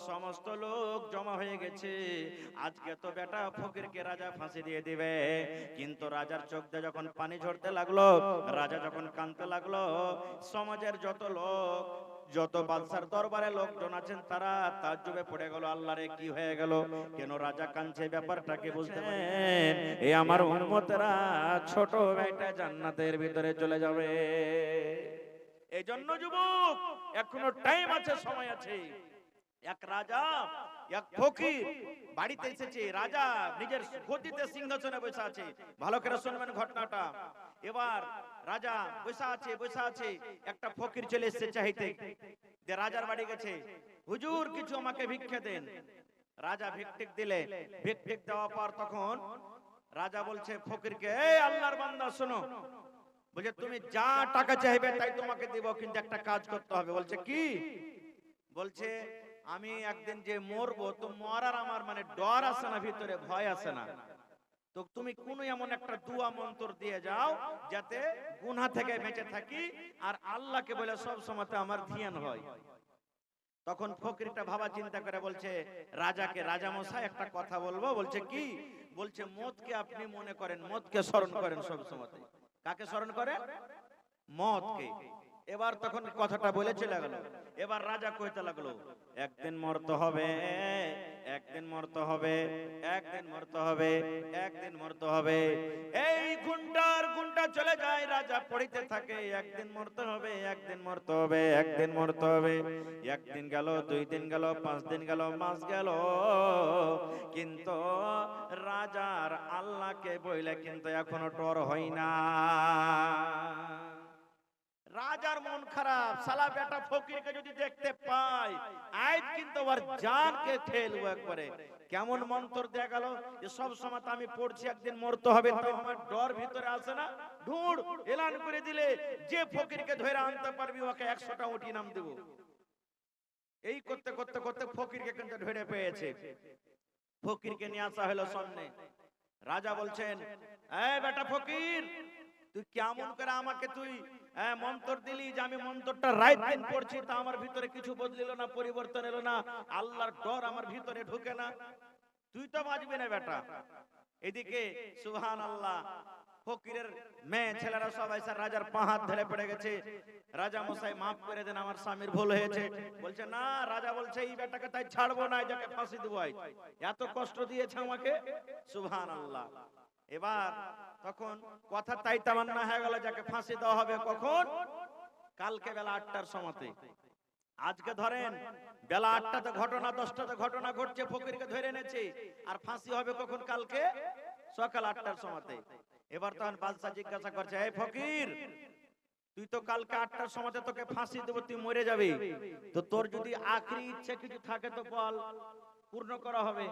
সমস্ত লোক জমা হয়ে গেছে, আজকে তো বেটা ফকিরকে রাজা ফাঁসি দিয়ে দিবে। কিন্তু রাজার চোখ দিয়ে যখন পানি ঝরতে লাগলো, রাজা যখন কাঁদতে লাগলো, সমাজের যত লোক, যত বাদশার দরবারে লোকজন আছেন তারা তাজ্জুবে পড়ে গেল, আল্লাহ রে কি হয়ে গেল, কেন রাজা কাঁদছে, ব্যাপারটাকে বুঝতে পারেন। এই আমার উম্মতেরা ছোট ভাইটা জান্নাতের ভিতরে চলে যাবে। এই জন্য যুবক এখনো টাইম আছে, সময় আছে। এক রাজা, এক ফকির বাড়িতে এসেছে, রাজা নিজের গদিতে সিংহাসনে বসে আছে। ভালো করে শুনবেন ঘটনাটা। এবার রাজা বসে আছে, একটা ফকির চলে এসেছে চাইতে, যে রাজার বাড়ি গেছে, হুজুর কিছু আমাকে ভিক্ষা দেন। রাজা ভিক্ষিক দিলে, ভিক্ষিক দেওয়ার পর তখন রাজা বলছে ফকিরকে, এই আল্লাহর বান্দা শোনো, বলছে তুমি যা টাকা চাইবে তাই তোমাকে দিব, কিন্তু একটা কাজ করতে হবে। বলছে কি? বলছে আমি একদিন যে মরবো, তো মরার আমার মানে ডর আছে না, ভিতরে ভয় আছে না, তো তুমি কোন এমন একটা দুয়া মন্ত্র দিয়ে যাও যাতে গুনাহ থেকে বেঁচে থাকি আর আল্লাহকে বলে সব সময় আমার ধ্যান হয়। তখন ফকিরটা ভাবা চিন্তা করে বলছে রাজাকে, রাজা মশাই একটা কথা বলবো। বলছে কি? বলছে মতকে আপনি মনে করেন, মতকে স্মরণ করেন সব সময়। কাকে স্মরণ করেন? মতকে। এবার তখন কথাটা বলে চলে গেল। এবার রাজা কইতে লাগলো, একদিন মরতে হবে, একদিন মরতে হবে, একদিন মরতে হবে, একদিন মরতে হবে। এই ঘন্টার ঘন্টা চলে যায়, রাজা পড়িতে থাকে, একদিন মরতে হবে, একদিন মরতে হবে, একদিন মরতে হবে। একদিন গেল, 2 দিন গেল, 5 দিন গেল, মাস গেল, কিন্তু রাজার আল্লাহকে বইলে কিন্তু এখনো টর হয় না। রাজার মন খারাপ, শালা বেটা ফকিরকে যদি দেখতে পায় আজ কিন্তু ওর জানকে ঠেলবো একবারে। কেমন মন্ত্র দেয়া গেল যে সব সময় আমি পড়ছি একদিন মরতে হবে, তো আমার ডর ভিতরে আসে না। ঢুঁড় এলান করে দিলে যে ফকিরকে ধরে আনতে পারবি ওকে 100টা উঠি নাম দেব। এই করতে করতে করতে ফকিরকে কিন্তু ধরে পেয়েছে। ফকিরকে নিয়ে আসা হলো সামনে। রাজা বলছেন, এই বেটা ফকির, তুই কেমন করে আমাকে তুই মন্ত্র দিলি যে আমি মন্ত্রটা রাত দিন পড়ছি, তা আমার ভিতরে কিছু বদলিল না, পরিবর্তন এলো না, আল্লাহর ডর আমার ভিতরে ঢুকে না, তুই তো বাঁচবি না বেটা। এদিকে সুবহানাল্লাহ, ফকিরের মেয়ে ছেলেরা সবাই রাজার পা হাত ধরে পড়ে গেছে, রাজা মশাই মাফ করে দেন, আমার স্বামীর ভুল হয়েছে। বলছে না, রাজা বলছে এই বেটাকে তাই ছাড়বো না, যাকে ফাঁসি দেবো, এত কষ্ট দিয়েছে আমাকে। সুবহানাল্লাহ। এবার তখন কথা তাই তামান্না হয়ে গেল, যাকে ফাঁসি দেওয়া হবে কখন? কালকে বেলা 8টার সময়তে। আজকে ধরেন বেলা 8টাতে ঘটনা, 10টাতে ঘটনা ঘটছে, ফকিরকে ধরে এনেছে, আর ফাঁসি হবে কখন? কালকে সকাল 8টার সময়তে। এবার তখন বাদশা জিজ্ঞাসা করছে, এই ফকির, তুই তো কালকে 8টার সময়তে তোকে ফাঁসি দেবো, তুই মরে যাবি, তো তোর যদি আখরি ইচ্ছে কিছু থাকে তো বল, পূর্ণ করা হবে,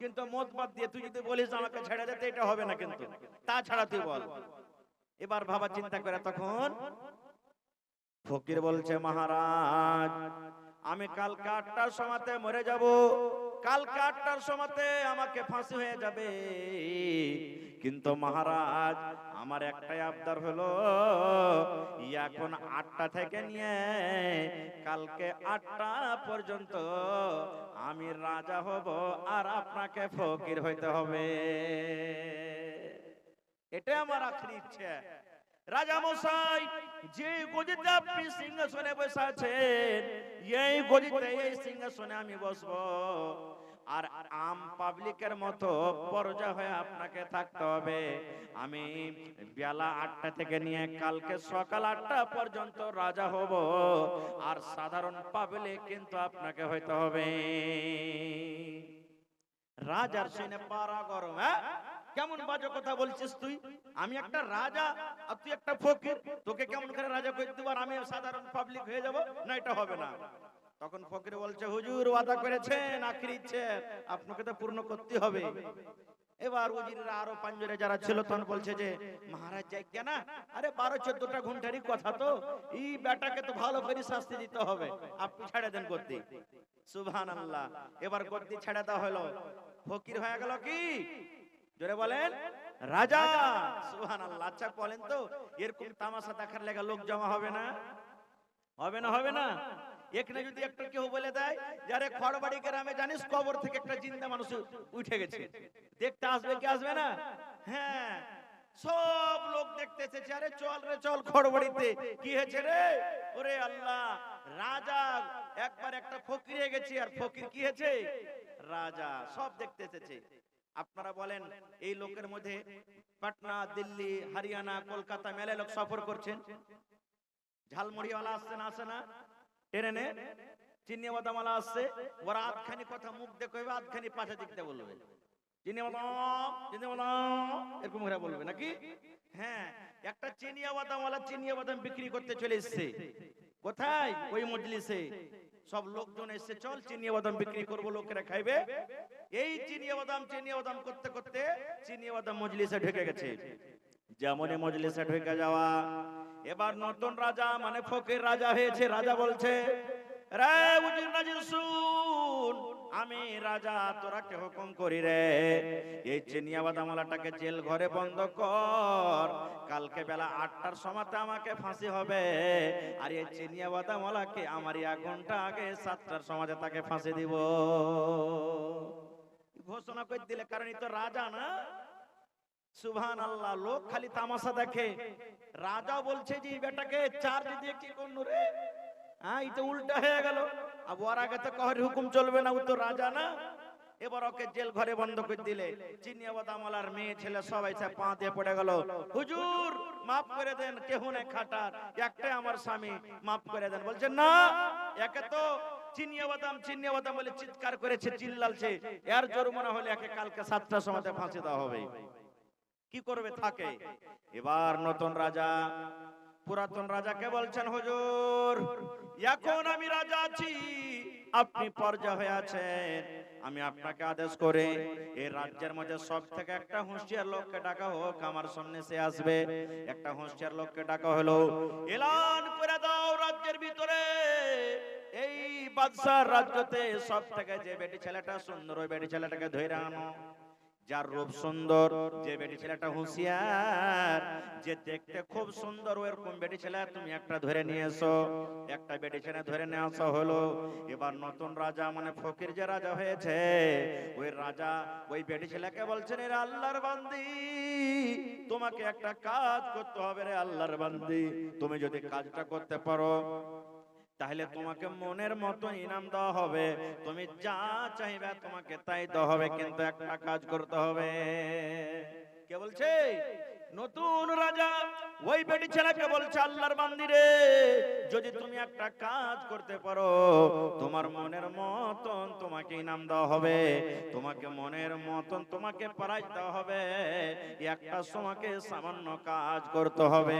কিন্তু মত বাদ দিয়ে তুই যদি বলিস আমাকে ছেড়ে দিতে, এটা হবে না, কিন্তু তাছাড়া তুই বল। এবার ভাবা চিন্তা করে তখন ফকির বলছে, মহারাজ আমি কালকে 8টার সময়তে মরে যাব, কালকে 8টার সময়তে আমাকে ফাঁসি হয়ে যাবে, কিন্তু মহারাজ আমার একটাই আবদার হলো, এখন 8টা থেকে নিয়ে কালকে 8টা পর্যন্ত আমি রাজা হব, আর আপনাকে ফকির হইতে হবে, এটা আমার আখরি ইচ্ছা। রাজা মশাই, যে গদিতে আপনি সিংহাসনে বসে আছেন, এই গদিতে, এই সিংহাসনে আমি বসবো, আর আম পাবলিকের মতো পরজা হয়ে আপনাকে থাকতে হবে। আমি বেলা 8টা থেকে নিয়ে কালকে সকাল 8টা পর্যন্ত রাজা হব, আর সাধারণ পাবলিক কিন্তু আপনাকে হইতে হবে। রাজার শুনে পারা গরম। হ্যাঁ, কেমন বাজে কথা বলছিস তুই? আমি একটা রাজা আর তুই একটা ফকির, তোকে কেমন করে রাজা করে দেব, আর আমি সাধারণ পাবলিক হয়ে যাব? না, এটা হবে না। তখন ফকির বলছে, হুজুর ওয়াদা করেছেন, আখরি ইচ্ছে আপনাকে তো পূর্ণ করতে হবে। এবার উজিররা আরো পাঞ্জরে যারা ছিল তখন বলছে যে, মহারাজ যাই কেন, আরে 12-14টা ঘন্টারই কথা, তো এই বেটাকে তো ভালো করে শাস্তি দিতে হবে, আপনি ছেড়ে দেন গদ্দি। সুবহানাল্লাহ। এবার গদ্দি ছেড়ে দেওয়া হলো, ফকির হয়ে গেল কি? জোরে বলেন, রাজা। সুবহানাল্লাহ। আচ্ছা বলেন তো, এরকম তামাশা দেখার লেগে লোক জমা হবে না? হবে না? হবে না? এখানে যদি একটা কেউ বলে দেয় যারে খড়বাড়ি গ্রামে জানিস কবর থেকে একটা জিন্দা মানুষ উঠে গেছে, দেখতে আসবে কি আসবে না? হ্যাঁ, সব লোক দেখতে এসেছে, আরে চল রে চল খড়বাড়িতে, কি হয়েছে রে? ওরে আল্লাহ, রাজা একবার একটা ফকির হয়ে গেছে, আর ফকির কি হয়েছে? রাজা। সব দেখতে এসেছে। আপনারা বলেন এই লোকের মধ্যে পাটনা, দিল্লি, হরিয়ানা, কলকাতা মেলে লোক সফর করছেন, ঝালমুড়িওয়ালা আসছে না, আসে না? ট্রেনে চিনি বাদামওয়ালা আসছে, ওরা আধখানি কথা মুখ দেখে আধখানি পাশে দিকতে বলবে, চিনি বাদাম চিনি বাদাম এরকম করে বলবে নাকি? হ্যাঁ, একটা চিনিয়া বাদামওয়ালা চিনিয়া বাদাম বিক্রি করতে চলে এসছে। কোথায়? ওই মজলিসে সব লোকজন এসে, চল চিনিয়া বাদাম বিক্রি করবো, লোকেরা খাইবে। এই চিনিয়া বাদাম করতে করতে চিনিয়া বাদাম মজলিসে ঢুকে গেছে। যেমনই মজলিসে ঢুকে যাওয়া, এবার নতুন রাজা মানে ফকির রাজা হয়েছে। রাজা বলছে, রে উজির নাজির শুন, আমি রাজা, তোরা কে হুকুম করি রে, এই চিনিয়া বাদামওয়ালাটাকে জেল ঘরে বন্ধ কর, কালকে বেলা 8টার সময়তে আমাকে ফাঁসি হবে, আর এই চিনিয়া বাদামওয়ালাকে আমার 1 ঘন্টা আগে 7টার সময়তে তাকে ফাঁসি দিব। ঘোষণা করে দিলে, কারণ তো রাজা না। সুবহানাল্লাহ, লোক খালি তামাশা দেখে, রাজা বলছে যে বেটাকে চার্জ দিয়ে কি করনু রে, হ্যাঁ এটা উল্টা হয়ে গেল। আর ওর আগে তো কারোর হুকুম চলবে না, ও তো রাজা না। এবার ওকে জেল ঘরে বন্ধ করে দিলে। চিনিয়া বাদামওয়ালার মেয়ে ছেলে সবাই পা দিয়ে পড়ে গেল, হুজুর মাফ করে দেন, কেহ নেই খাটার, একটাই আমার স্বামী, মাফ করে দেন। বলছে না, একে তো চিনিয়া বাদাম বলে চিৎকার করেছে, চিল্লালছে, এর জরিমানা হলে একে কালকে 7টার সময় ফাঁসি দেওয়া হবে। কি করবে থাকে। এবার নতুন রাজা পুরাতন রাজাকে বলছেন, হুজুর এখন আমি রাজা আছি, আপনি পর্যা হয়ে আছেন, আমি আপনাকে আদেশ করে এই রাজ্যের মধ্যে সব থেকে একটা হুঁশিয়ার লোককে ডাকা হোক, আমার সামনে সে আসবে। একটা হুঁশিয়ার লোককে ডাকা হলো, এলান করে দাও রাজ্যের ভিতরে এই বাদশার রাজ্যতে সব থেকে যে বেটি ছেলেটা সুন্দর, ওই বেটি ছেলেটাকে ধরে আনো। যার রূপ সুন্দর, যে বেটি ছেলেটা হুঁশিয়ার, যে দেখতে খুব সুন্দর, ওরকম বেটি ছেলে তুমি একটা ধরে নিয়ে এসো। একটা বেটি ছেলে ধরে নিয়ে আসা হলো। এবার নতুন রাজা মানে ফকির যে রাজা হয়েছে, ওই রাজা ওই বেটি ছেলেকে বলছেন, রে আল্লাহর বান্দি, তোমাকে একটা কাজ করতে হবে রে আল্লাহর বান্দি, তুমি যদি কাজটা করতে পারো তাহলে তোমাকে মনের মতো ইনাম দেওয়া হবে, তুমি যা চাইবে তোমাকে তাই দেওয়া হবে, কিন্তু একটা কাজ করতে হবে। কে বলছে? নতুন রাজা ওই বেটি ছেলেকে বলছে, আল্লাহর বান্দি রে, যদি তুমি একটা কাজ করতে পারো, তোমার মনের মতন তোমাকে ইনাম দেওয়া হবে, তোমাকে মনের মতন তোমাকে প্রাইজ দেওয়া হবে, একটা তোমাকে সামান্য কাজ করতে হবে।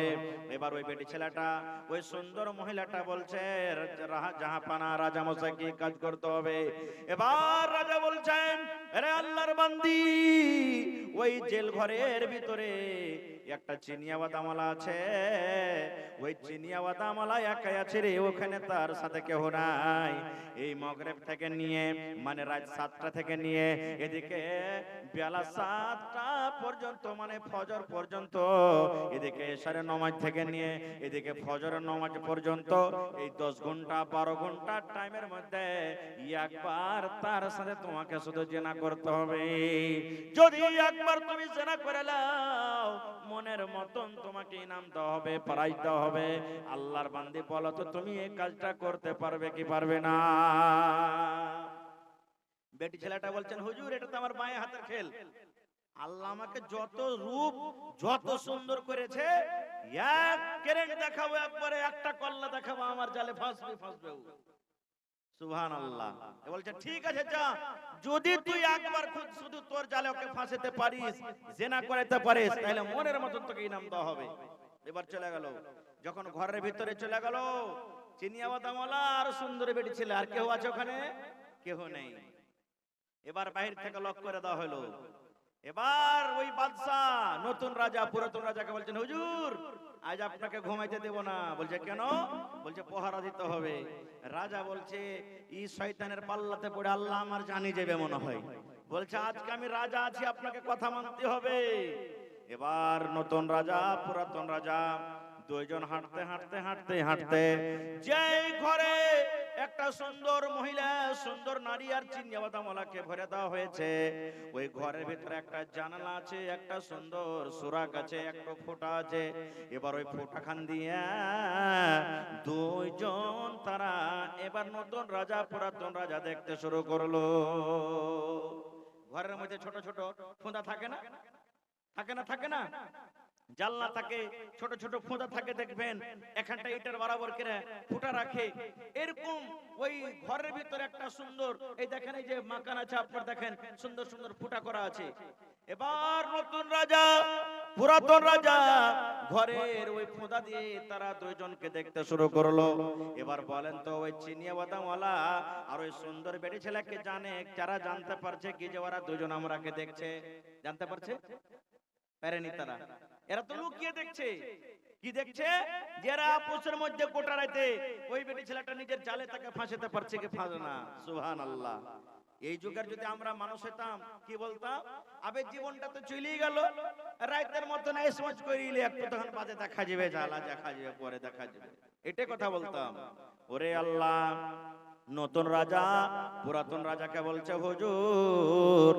এবার ওই বেটি ছেলেটা ওই সুন্দর মহিলাটা বলছে, জাহাপানা রাজা মশাই কি কাজ করতে হবে? এবার রাজা বলছেন, আরে আল্লাহর বান্দি, ওই জেল ঘরের ভিতরে একটা চিনিয়া বাদামওয়ালা আছে, ওই চিনিয়া বাদামওয়ালা একাই আছে রে, ওখানে তার সাথে কেউ নাই। এই মাগরিব থেকে নিয়ে মানে রাত 7টা থেকে নিয়ে এদিকে বেলা 7টা পর্যন্ত মানে ফজর পর্যন্ত, এদিকে এশারের নামাজ থেকে নিয়ে এদিকে ফজরের নামাজ পর্যন্ত, এই 10 ঘন্টা 12 ঘন্টা টাইমের মধ্যে একবার তার সাথে তোমাকে শুধু জিনা করতে হবে। যদি একবার তুমি জিনা করে নাও, মনের মতন তোমাকে ইনাম দেওয়া হবে, প্রাইজ দেওয়া হবে। আল্লাহর বান্দি বলো তো, তুমি এই কাজটা করতে পারবে কি পারবে না? বেটি ছেলেটা বলছেন, হুজুর এটা তো আমার বাঁয়ে হাতের খেল, আল্লাহ আমাকে যত রূপ যত সুন্দর করেছে, এক কেরেক দেখাবো, একবারে একটা কল্লা দেখাবো, আমার জালে ফাঁসবে। সুবহানাল্লাহ। বলছে ঠিক আছে, যা, যদি তুই একবার খুদ শুধু তোর জালে ওকে ফাঁসাতে পারিস, জিনা করাতে পারিস, তাহলে মনের মতন তোকে ইনাম দেওয়া হবে। এবার চলে গেল, যখন ঘরের ভিতরে চলে গেল, চিনিয়া বাদামওয়ালা আর সুন্দর বেটি ছেলে, আর কেউ আছে ওখানে? কেউ নেই। এবার বাহির থেকে লক করে দেওয়া হলো। এবার ওই বাদশা নতুন রাজা পুরাতন রাজাকে বলছেন, হুজুর আজ আপনাকে ঘুমাইতে দেব না। বলছে কেন? বলছে পহারা দিতে হবে। রাজা বলছে, এই শয়তানের পাল্লাতে পড়ে আল্লাহ আমার জানি যাবে মনে হয়। বলছে আজকে আমি রাজা আছি, আপনাকে কথা মানতে হবে। এবার নতুন রাজা পুরাতন রাজা দুইজন হাঁটতে যেই ঘরে একটা সুন্দর মহিলা, সুন্দর নারী আর চিনিয়া বাদামওয়ালাকে ভরে দেওয়া হয়েছে। ওই ঘরের ভিতরে একটা জানালা আছে, একটা সুন্দর সুরাক আছে, একটা ফোঁটা আছে। এবার ওই ফোঁটা খান দিয়া দুইজন তারা এবার নতুন রাজা পুরাতন রাজা দেখতে শুরু করলো। ঘরের মধ্যে ছোট ছোট ফোঁটা থাকে না, থাকে না, থাকে না, জানলা থাকে, ছোট ছোট ফোঁটা থাকে, দেখবেন এখানটা ইটার বরাবর করে ফুটা রাখে। এরকম ওই ঘরের ভিতরে একটা সুন্দর, এই দেখেন এই যে মাকান আছে আপনার, দেখেন সুন্দর সুন্দর ফুটা করা আছে। এবার নতুন রাজা পুরাতন রাজা ঘরের ওই ফোঁটা দিয়ে তারা দুইজনকে দেখতে শুরু করলো। এবার বলেন তো ওই চিনিয়া বাদামওয়ালা আর ওই সুন্দর বেটি ছেলেকে জানে, যারা জানতে পারছে কি যে ওরা দুজন আমরাকে দেখছে? জানতে পারছে? পারেনি তারা। এরা তো লুকিয়ে দেখছে। কি দেখছে? যারা আপোষের মধ্যে কোটা রাইতে ওই বেটি ছেলেটা নিজের জালে তাকে ফাঁসাতে পারছে কি ফাঁসে না? সুবহানাল্লাহ। এই যুগের যদি আমরা মানুষ হতাম কি বলতাম? আবে জীবনটা তো চলেই গেল, রাইতের মতো না এসমজ করিলে একটু তখন বাজে দেখা যাবে, জ্বালা দেখা যাবে, পরে দেখা যাবে, এটাই কথা বলতাম। ওরে আল্লাহ, নতুন রাজা পুরাতন রাজাকে বলছে, হুজুর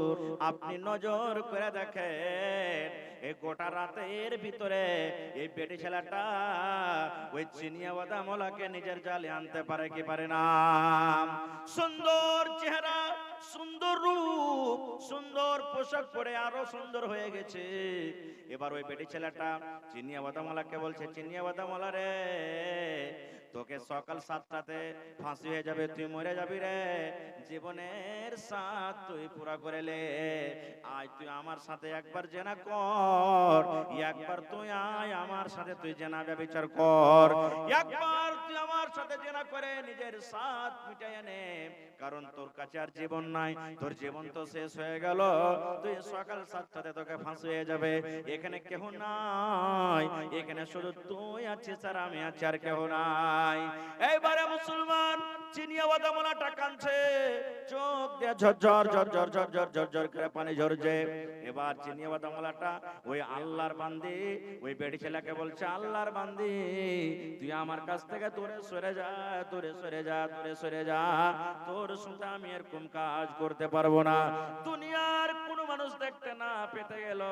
আপনি নজর করে দেখেন এই গোটা রাতের ভিতরে এই বেটি ছেলেটা ওই চিনিয়া বাদামওয়ালাকে নিজের জালে আনতে পারে কি পারে না? সুন্দর চেহারা, সুন্দর রূপ, সুন্দর পোশাক পরে আরো সুন্দর হয়ে গেছে। এবার ওই বেটি ছেলেটা চিনিয়া বাদামওয়ালাকে বলছে, চিনিয়া বাদামওয়ালা রে, তোকে সকাল 7টাতে ফাঁসি হয়ে যাবে, তুই মরে যাবি রে, জীবনের সাথ তুই পুরা করে লে। আয় তুই আমার সাথে একবার জেনা কর, একবার তুই আয় আমার সাথে, তুই জেনা ব্যভিচার কর, একবার তুই আমার সাথে জেনা করে নিজের সাথ মিটাইয়া নে, কারণ তোর কাছে আর জীবন নাই, তোর জীবন তো শেষ হয়ে গেল, তুই সকাল 7টাতে তোকে ফাঁসি হয়ে যাবে। এখানে কেহ নাই, এখানে শুধু তুই আছিস আর আমি আছি, আর কেহ নাই। এইবারে মুসলমান চিনিয়া বাদামওয়ালাটা কাঁদছে, চোখ দিয়ে ঝরঝর ঝরঝর ঝরঝর ঝরঝর করে পানি ঝরছে। এবার চিনিয়া বাদামওয়ালাটা ওই আল্লাহর বান্দি ওই বেটি ছেলেকে বলছে, আল্লাহর বান্দি তুই আমার কাছ থেকে দূরে সরে যা, দূরে সরে যা, দূরে সরে যা, তোর সাথে আমি এরকম কাজ করতে পারবো না। দুনিয়ার কোন মানুষ দেখতে না পেতে গেল,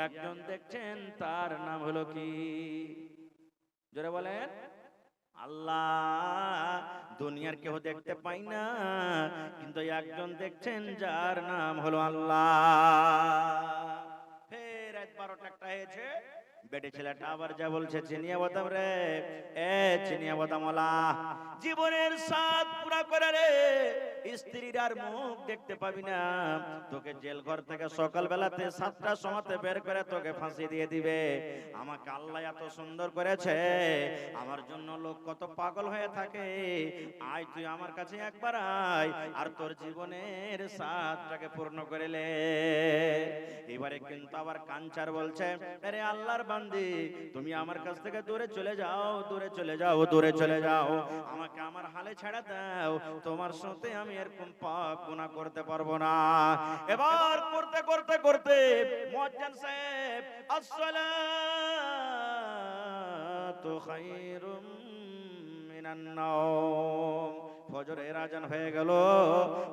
একজন দেখছেন, তার নাম হলো কি? জোরে বলেন আল্লাহ। দুনিয়ার কেউ দেখতে পাই না, কিন্তু একজন দেখছেন যার নাম হলো আল্লাহ। ফের রাত 12টা হয়েছে, বেটি ছেলেটা আবার যা বলছে, চিনিয়া বাদাম রে, এ চিনিয়া বাদামওয়ালা, জীবনের সাথ পুরা করে রে, স্ত্রীর আর মুখ দেখতে পাবি না, তোকে জেল ঘর থেকে সকাল বেলাতে 7টার সময়তে বের করে তোকে ফাঁসি দিয়ে দিবে। আমাকে আল্লাহ এত সুন্দর করেছে, আমার জন্য লোক কত পাগল হয়ে থাকে, আয় তুই আমার কাছে একবার আয়, আর তোর জীবনের সাথটাকে পূর্ণ করে লে। এবারে কিন্তু আবার কাঞ্চার বলছে, আরে আল্লাহর বান্দি তুমি আমার কাছ থেকে দূরে চলে যাও, দূরে চলে যাও, দূরে চলে যাও, আমাকে আমার হালে ছেড়ে দাও, তোমার সাথে আমি এরকম পাপ গুনাহ করতে পারবো না। এবার করতে করতে করতে মুয়াজ্জিন সাহেব আসসালাতু খায়রুম মিনান নাওম, ফজরের আজান হয়ে গেল।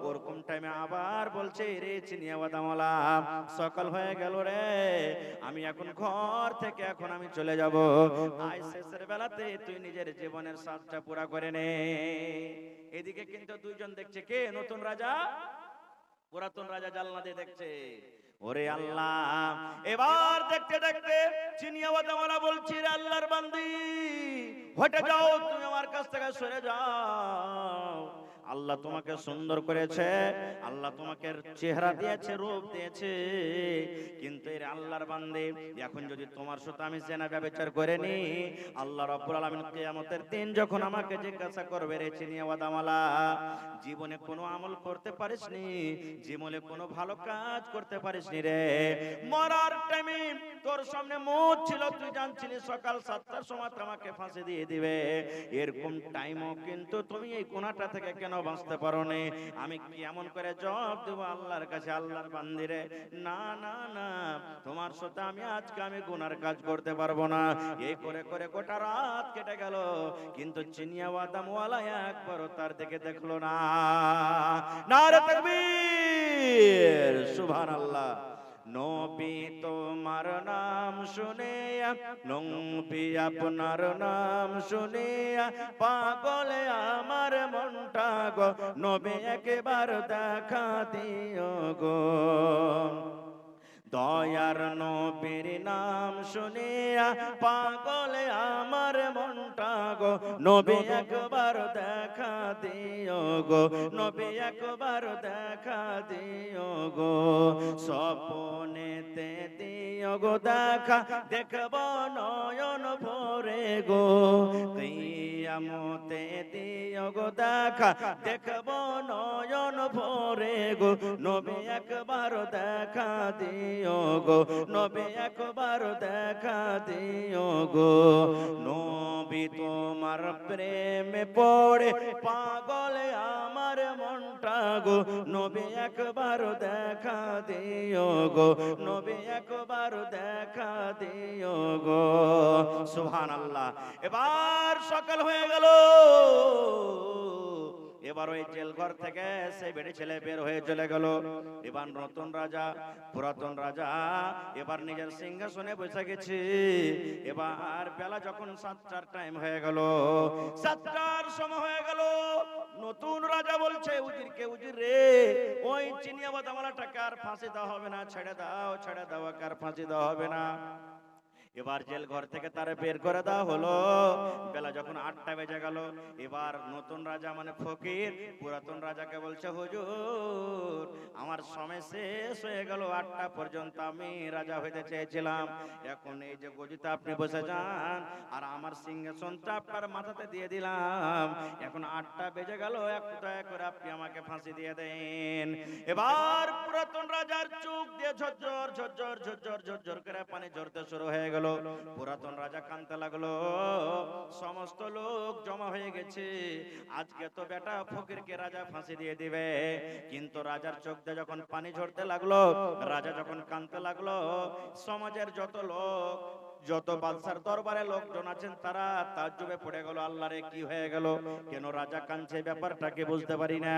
ওরকম টাইমে আবার বলছে, রে চিনিয়া বাদামওয়ালা সকাল হয়ে গেল রে, আমি এখন ঘর থেকে এখন আমি চলে যাব, আজ শেষের বেলাতে তুই নিজের জীবনের সাথটা পুরা করে নে। এদিকে কিন্তু দুইজন দেখছে, কে? নতুন রাজা পুরাতন রাজা জানলা দিয়ে দেখছে। ওরে আল্লাহ, এবার দেখতে দেখতে চিনিয়া বাদামওয়ালা বলছি, রে আল্লাহর বান্দি হটে যাও, তুমি আমার কাছ থেকে সরে যাও, আল্লাহ তোমাকে সুন্দর করেছে, আল্লাহ তোমাকে চেহারা দিয়েছে, রূপ দিয়েছে, কিন্তু এর আল্লাহর বান্দে এখন যদি তোমার সাথে আমি জেনা ব্যভিচার করে নি, আল্লাহ রাব্বুল আলামিন কিয়ামতের দিন যখন আমাকে জিজ্ঞাসা করবে, রে চিনিয়া বাদামওয়ালা জীবনে কোনো আমল করতে পারিসনি, জীবনে কোনো ভালো কাজ করতে পারিসনি রে, মরার টাইমে তোর সামনে মৌত ছিল, তুই জানছিলি সকাল 7টার সময় আমাকে ফাঁসি দিয়ে দিবে, এরকম টাইমও কিন্তু তুমি এই গুনাহটা থেকে কেন কেন বাঁচতে পারো নি? আমি কেমন করে জবাব দেবো আল্লাহর কাছে? আল্লাহর বান্দিরে, না না না, তোমার সাথে আমি গুনার কাজ করতে পারবো না। এই করে করে গোটা রাত কেটে গেল, কিন্তু চিনিয়া বাদাম ওয়ালা একবারও তার দিকে দেখলো না। নারে তাকবীর, সুবহানাল্লাহ। নবী তোমার নাম শুনে, নবী আপনার নাম শুনে পাগল আমার মনটা গো, নবী একবার দেখা দিও গো। দয়ার নবীর নাম শুনিয়া পাগল আমার মনটা গো, নবী একবার দেখা দিও গো, নবী একবার দেখা দিও গো। স্বপ্নেতে দিও গো দেখা, দেখব নয়ন ভরে গো। কিয়ামতে দিও গো দেখা, দেখব নয়ন ভরে গো, নবী একবার দেখা দিও গো, নবী একবার দেখা দিও গো। নবী তোমার প্রেমে পড়ে পাগল আমার মনটা গো, নবী একবার দেখা দিও গো, নবী একবার দেখা দিও গো। সুবহানাল্লাহ। এবার সকাল হয়ে গেল, এবার ওই জেল ঘর থেকে সেই বেড়ে ছেলে বের হয়ে চলে গেল। এবার নতুন রাজা, পুরাতন রাজা এবার নিজের সিংহাসনে বসে গেছে। এবার বেলা যখন 7টার টাইম হয়ে গেল, 7টার সময় হয়ে গেল, নতুন রাজা বলছে উজিরকে, উজির রে, ওই চিনিয়া বাদামালাটাকে আর ফাঁসি দেওয়া হবে না, ছেড়ে দাও, ছেড়ে দাও, আর ফাঁসি দেওয়া হবে না। এবার জেল ঘর থেকে তারে বের করে দেওয়া হলো। বেলা যখন 8টা বেজে গেল, এবার নতুন রাজা মানে ফকির পুরাতন রাজাকে বলছে, হুজুর আমার সময় শেষ হয়ে গেল, 8টা পর্যন্ত আমি রাজা হইতে চেয়েছিলাম, এখন এই যে গদিতে আপনি বসে যান আর আমার সিংহাসনটা আপনার মাথাতে দিয়ে দিলাম, এখন 8টা বেজে গেল, একটু দয়া করে আপনি আমাকে ফাঁসি দিয়ে দেন। এবার পুরাতন রাজার চোখ দিয়ে ঝরঝর ঝরঝর ঝরঝর ঝরঝর করে পানি ঝরতে শুরু হয়ে গেল। পুরাতন রাজা কাঁদতে লাগলো, সমস্ত লোক জমা হয়ে গেছে, আজকে তো বেটা ফকিরকে রাজা ফাঁসি দিয়ে দিবে। কিন্তু রাজার চোখ দিয়ে যখন পানি ঝরতে লাগলো, রাজা যখন কাঁদতে লাগলো, সমাজের যত লোক, যত বাদশার দরবারে লোকজন আছেন তারা তাজ্জুবে পড়ে গেল, আল্লাহ রে কি হয়ে গেল, কেন রাজা কাঁদছে, ব্যাপারটাকে বুঝতে পারি না।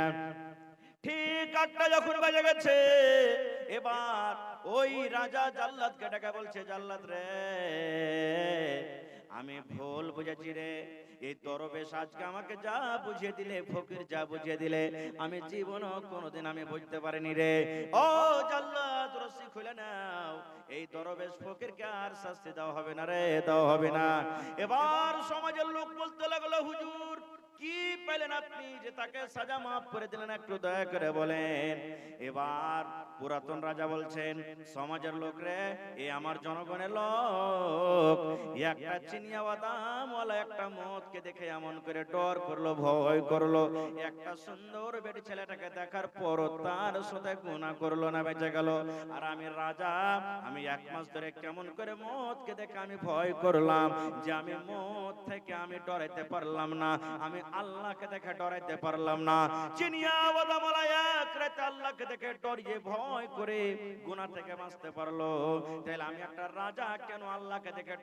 ঠিক 8টা যখন বাজে গেছে, এবার ওই রাজা জাল্লাদকে ডেকে বলছে, জাল্লাদ রে, আমি ভুল বুঝেছি রে, এই দরবেশ আজকে আমাকে যা বুঝিয়ে দিলে, ফকির যা বুঝিয়ে দিলে, আমি জীবনও কোনোদিন আমি বুঝতে পারিনি রে। ও জাল্লাদ, রশি খুলে নাও, এই দরবেশ ফকিরকে আর শাস্তি দেওয়া হবে না রে, দেওয়া হবে না। এবার সমাজের লোক বলতে লাগলো, হুজুর কি পেলেন আপনি যে তাকে সাজা মাফ করে দিলেন, একটু দয়া করে বলেন। এবার পুরাতন রাজা বলছেন, সমাজের লোক রে, এ আমার জনগণের লোক, একটা চিনিয়া বাদাম ওয়ালা একটা মদকে দেখে এমন করে ডর করলো, ভয় করলো, একটা সুন্দর বেটি ছেলেটাকে দেখার পর তার সাথে গুনাহ করলো না, বেঁচে গেল। আর আমি রাজা, আমি 1 মাস ধরে কেমন করে মদকে দেখে আমি ভয় করলাম, যে আমি মদ থেকে আমি ডরাইতে পারলাম না, আমি আল্লাহকে দেখে ডরাইতে পারলাম না। চিনিয়া বাদামালা এক রাতে আল্লাহকে দেখে ডরিয়ে ভয় করে গুনাহ থেকে বাঁচতে পারলো, তাহলে আমি একটা রাজা কেন আল্লাহকে দেখে